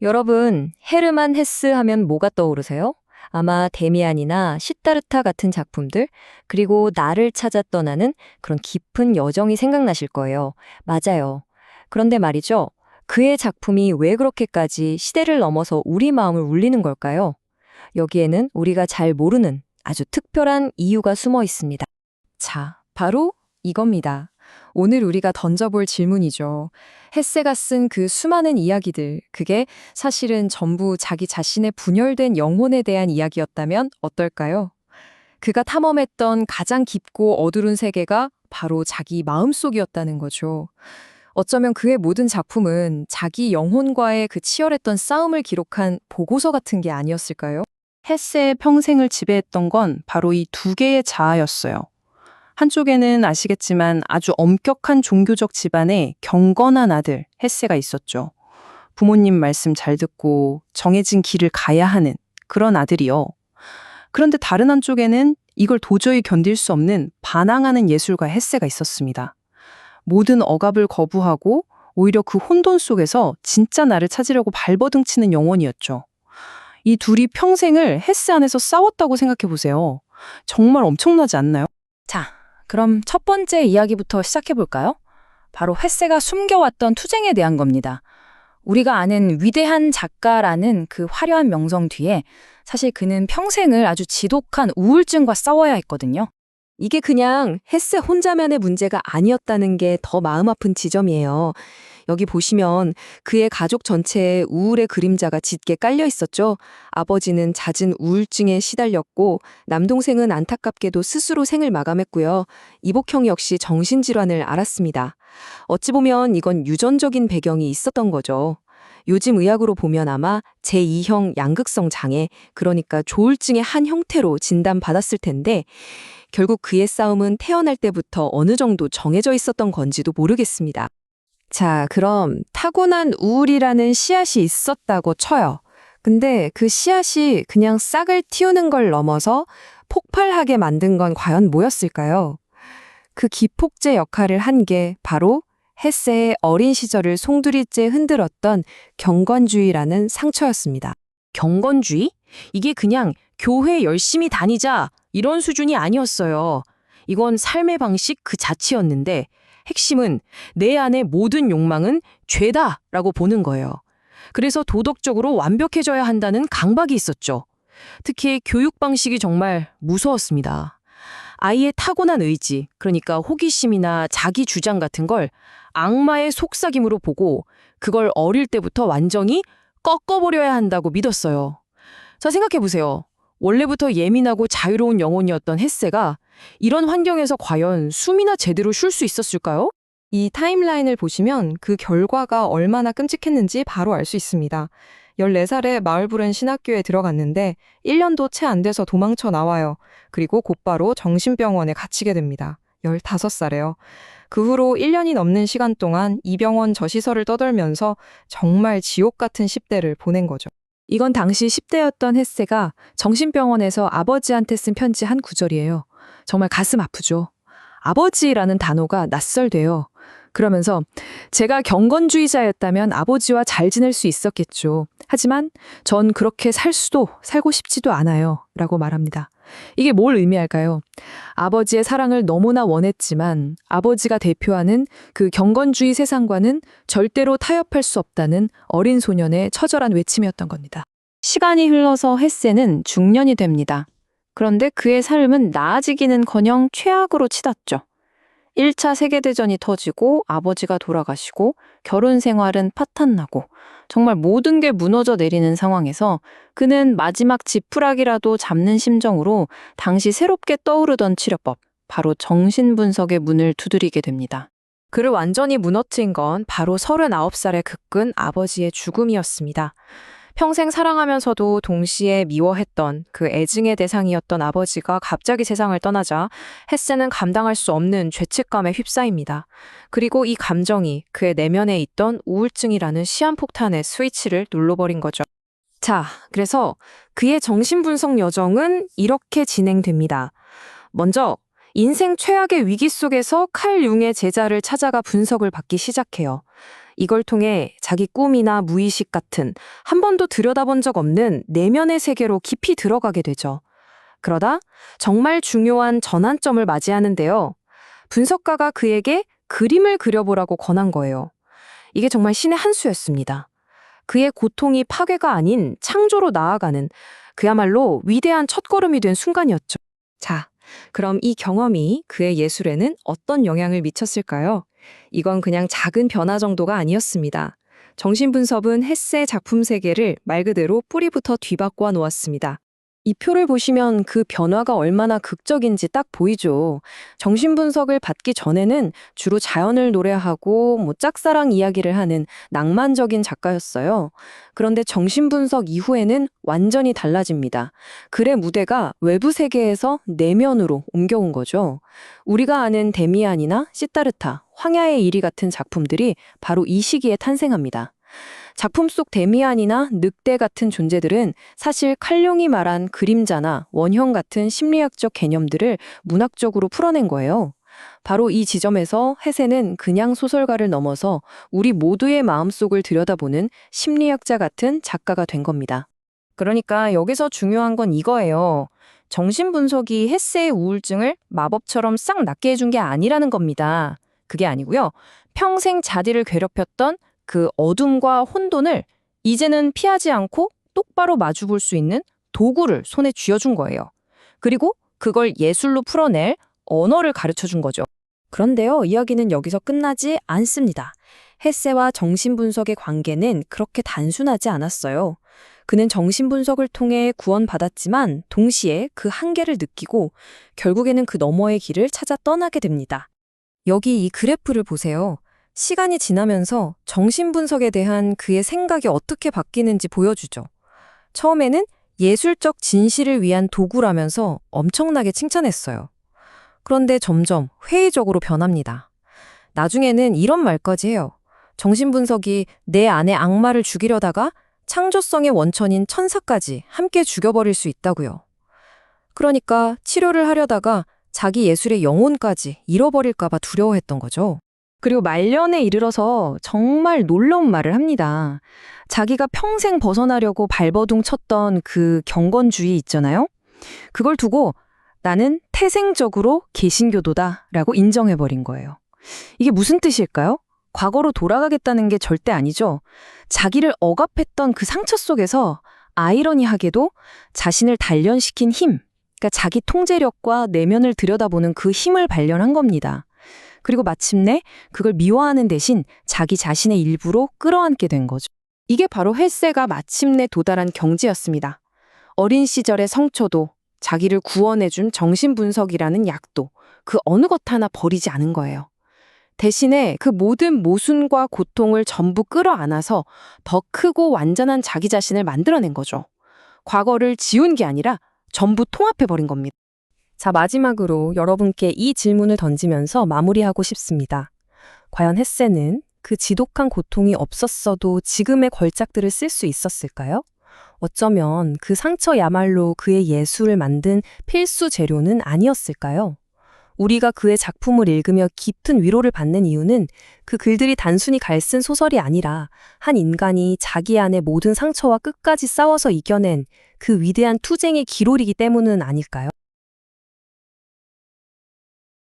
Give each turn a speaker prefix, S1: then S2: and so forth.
S1: 여러분, 헤르만 헤스 하면 뭐가 떠오르세요? 아마 데미안이나 시타르타 같은 작품들, 그리고 나를 찾아 떠나는 그런 깊은 여정이 생각나실 거예요. 맞아요. 그런데 말이죠. 그의 작품이 왜 그렇게까지 시대를 넘어서 우리 마음을 울리는 걸까요? 여기에는 우리가 잘 모르는 아주 특별한 이유가 숨어 있습니다.
S2: 자, 바로 이겁니다. 오늘 우리가 던져볼 질문이죠. 헤세가 쓴 그 수많은 이야기들, 그게 사실은 전부 자기 자신의 분열된 영혼에 대한 이야기였다면 어떨까요? 그가 탐험했던 가장 깊고 어두운 세계가 바로 자기 마음속이었다는 거죠. 어쩌면 그의 모든 작품은 자기 영혼과의 그 치열했던 싸움을 기록한 보고서 같은 게 아니었을까요? 헤세의 평생을 지배했던 건 바로 이 두 개의 자아였어요. 한쪽에는 아시겠지만 아주 엄격한 종교적 집안에 경건한 아들 헤세가 있었죠. 부모님 말씀 잘 듣고 정해진 길을 가야 하는 그런 아들이요. 그런데 다른 한쪽에는 이걸 도저히 견딜 수 없는 반항하는 예술가 헤세가 있었습니다. 모든 억압을 거부하고 오히려 그 혼돈 속에서 진짜 나를 찾으려고 발버둥치는 영혼이었죠. 이 둘이 평생을 헤세 안에서 싸웠다고 생각해 보세요. 정말 엄청나지 않나요?
S3: 자, 그럼 첫 번째 이야기부터 시작해볼까요? 바로 헤세가 숨겨왔던 투쟁에 대한 겁니다. 우리가 아는 위대한 작가라는 그 화려한 명성 뒤에 사실 그는 평생을 아주 지독한 우울증과 싸워야 했거든요.
S1: 이게 그냥 헤세 혼자만의 문제가 아니었다는 게 더 마음 아픈 지점이에요. 여기 보시면 그의 가족 전체에 우울의 그림자가 짙게 깔려 있었죠. 아버지는 잦은 우울증에 시달렸고 남동생은 안타깝게도 스스로 생을 마감했고요. 이복형 역시 정신질환을 앓았습니다. 어찌 보면 이건 유전적인 배경이 있었던 거죠. 요즘 의학으로 보면 아마 제2형 양극성 장애, 그러니까 조울증의 한 형태로 진단받았을 텐데 결국 그의 싸움은 태어날 때부터 어느 정도 정해져 있었던 건지도 모르겠습니다.
S2: 자, 그럼 타고난 우울이라는 씨앗이 있었다고 쳐요. 근데 그 씨앗이 그냥 싹을 틔우는 걸 넘어서 폭발하게 만든 건 과연 뭐였을까요? 그 기폭제 역할을 한 게 바로 헤세의 어린 시절을 송두리째 흔들었던 경건주의라는 상처였습니다.
S1: 경건주의? 이게 그냥 교회 열심히 다니자 이런 수준이 아니었어요. 이건 삶의 방식 그 자체였는데 핵심은 내 안의 모든 욕망은 죄다라고 보는 거예요. 그래서 도덕적으로 완벽해져야 한다는 강박이 있었죠. 특히 교육 방식이 정말 무서웠습니다. 아이의 타고난 의지, 그러니까 호기심이나 자기 주장 같은 걸 악마의 속삭임으로 보고 그걸 어릴 때부터 완전히 꺾어버려야 한다고 믿었어요. 자, 생각해보세요. 원래부터 예민하고 자유로운 영혼이었던 헤세가 이런 환경에서 과연 숨이나 제대로 쉴 수 있었을까요?
S2: 이 타임라인을 보시면 그 결과가 얼마나 끔찍했는지 바로 알 수 있습니다. 14살에 마을브렌 신학교에 들어갔는데 1년도 채 안 돼서 도망쳐 나와요. 그리고 곧바로 정신병원에 갇히게 됩니다. 15살에요. 그 후로 1년이 넘는 시간 동안 이 병원 저 시설을 떠돌면서 정말 지옥 같은 10대를 보낸 거죠. 이건 당시 10대였던 헤세가 정신병원에서 아버지한테 쓴 편지 한 구절이에요. 정말 가슴 아프죠. 아버지라는 단어가 낯설대요. 그러면서 제가 경건주의자였다면 아버지와 잘 지낼 수 있었겠죠. 하지만 전 그렇게 살고 싶지도 않아요. 라고 말합니다. 이게 뭘 의미할까요? 아버지의 사랑을 너무나 원했지만 아버지가 대표하는 그 경건주의 세상과는 절대로 타협할 수 없다는 어린 소년의 처절한 외침이었던 겁니다. 시간이 흘러서 헤세는 중년이 됩니다. 그런데 그의 삶은 나아지기는커녕 최악으로 치닫죠. 1차 세계대전이 터지고 아버지가 돌아가시고 결혼 생활은 파탄나고 정말 모든 게 무너져 내리는 상황에서 그는 마지막 지푸라기라도 잡는 심정으로 당시 새롭게 떠오르던 치료법, 바로 정신분석의 문을 두드리게 됩니다. 그를 완전히 무너뜨린 건 바로 39살에 겪은 아버지의 죽음이었습니다. 평생 사랑하면서도 동시에 미워했던 그 애증의 대상이었던 아버지가 갑자기 세상을 떠나자 헤세는 감당할 수 없는 죄책감에 휩싸입니다. 그리고 이 감정이 그의 내면에 있던 우울증이라는 시한폭탄의 스위치를 눌러버린 거죠. 자, 그래서 그의 정신분석 여정은 이렇게 진행됩니다. 먼저 인생 최악의 위기 속에서 칼 융의 제자를 찾아가 분석을 받기 시작해요. 이걸 통해 자기 꿈이나 무의식 같은 한 번도 들여다본 적 없는 내면의 세계로 깊이 들어가게 되죠. 그러다 정말 중요한 전환점을 맞이하는데요. 분석가가 그에게 그림을 그려보라고 권한 거예요. 이게 정말 신의 한 수였습니다. 그의 고통이 파괴가 아닌 창조로 나아가는 그야말로 위대한 첫걸음이 된 순간이었죠. 자, 그럼 이 경험이 그의 예술에는 어떤 영향을 미쳤을까요? 이건 그냥 작은 변화 정도가 아니었습니다. 정신분석은 헤세의 작품 세계를 말 그대로 뿌리부터 뒤바꿔 놓았습니다. 이 표를 보시면 그 변화가 얼마나 극적인지 딱 보이죠. 정신분석을 받기 전에는 주로 자연을 노래하고 짝사랑 이야기를 하는 낭만적인 작가였어요. 그런데 정신분석 이후에는 완전히 달라집니다. 글의 무대가 외부 세계에서 내면으로 옮겨온 거죠. 우리가 아는 데미안이나 시타르타, 황야의 일이 같은 작품들이 바로 이 시기에 탄생합니다. 작품 속 데미안이나 늑대 같은 존재들은 사실 칼융이 말한 그림자나 원형 같은 심리학적 개념들을 문학적으로 풀어낸 거예요. 바로 이 지점에서 헤세는 그냥 소설가를 넘어서 우리 모두의 마음속을 들여다보는 심리학자 같은 작가가 된 겁니다. 그러니까 여기서 중요한 건 이거예요. 정신분석이 헤세의 우울증을 마법처럼 싹 낫게 해준 게 아니라는 겁니다. 그게 아니고요. 평생 자디를 괴롭혔던 그 어둠과 혼돈을 이제는 피하지 않고 똑바로 마주볼 수 있는 도구를 손에 쥐어준 거예요. 그리고 그걸 예술로 풀어낼 언어를 가르쳐준 거죠. 그런데요, 이야기는 여기서 끝나지 않습니다. 헤세와 정신분석의 관계는 그렇게 단순하지 않았어요. 그는 정신분석을 통해 구원받았지만 동시에 그 한계를 느끼고 결국에는 그 너머의 길을 찾아 떠나게 됩니다. 여기 이 그래프를 보세요. 시간이 지나면서 정신분석에 대한 그의 생각이 어떻게 바뀌는지 보여주죠. 처음에는 예술적 진실을 위한 도구라면서 엄청나게 칭찬했어요. 그런데 점점 회의적으로 변합니다. 나중에는 이런 말까지 해요. 정신분석이 내 안의 악마를 죽이려다가 창조성의 원천인 천사까지 함께 죽여버릴 수 있다고요. 그러니까 치료를 하려다가 자기 예술의 영혼까지 잃어버릴까 봐 두려워했던 거죠. 그리고 말년에 이르러서 정말 놀라운 말을 합니다. 자기가 평생 벗어나려고 발버둥 쳤던 그 경건주의 있잖아요. 그걸 두고 나는 태생적으로 개신교도다라고 인정해버린 거예요. 이게 무슨 뜻일까요? 과거로 돌아가겠다는 게 절대 아니죠. 자기를 억압했던 그 상처 속에서 아이러니하게도 자신을 단련시킨 힘, 그러니까 자기 통제력과 내면을 들여다보는 그 힘을 발견한 겁니다. 그리고 마침내 그걸 미워하는 대신 자기 자신의 일부로 끌어안게 된 거죠. 이게 바로 헤세가 마침내 도달한 경지였습니다. 어린 시절의 성초도 자기를 구원해준 정신분석이라는 약도 그 어느 것 하나 버리지 않은 거예요. 대신에 그 모든 모순과 고통을 전부 끌어안아서 더 크고 완전한 자기 자신을 만들어낸 거죠. 과거를 지운 게 아니라 전부 통합해버린 겁니다. 자, 마지막으로 여러분께 이 질문을 던지면서 마무리하고 싶습니다. 과연 헤세는 그 지독한 고통이 없었어도 지금의 걸작들을 쓸 수 있었을까요? 어쩌면 그 상처야말로 그의 예술을 만든 필수 재료는 아니었을까요? 우리가 그의 작품을 읽으며 깊은 위로를 받는 이유는 그 글들이 단순히 갈쓴 소설이 아니라 한 인간이 자기 안의 모든 상처와 끝까지 싸워서 이겨낸 그 위대한 투쟁의 기록이기 때문은 아닐까요?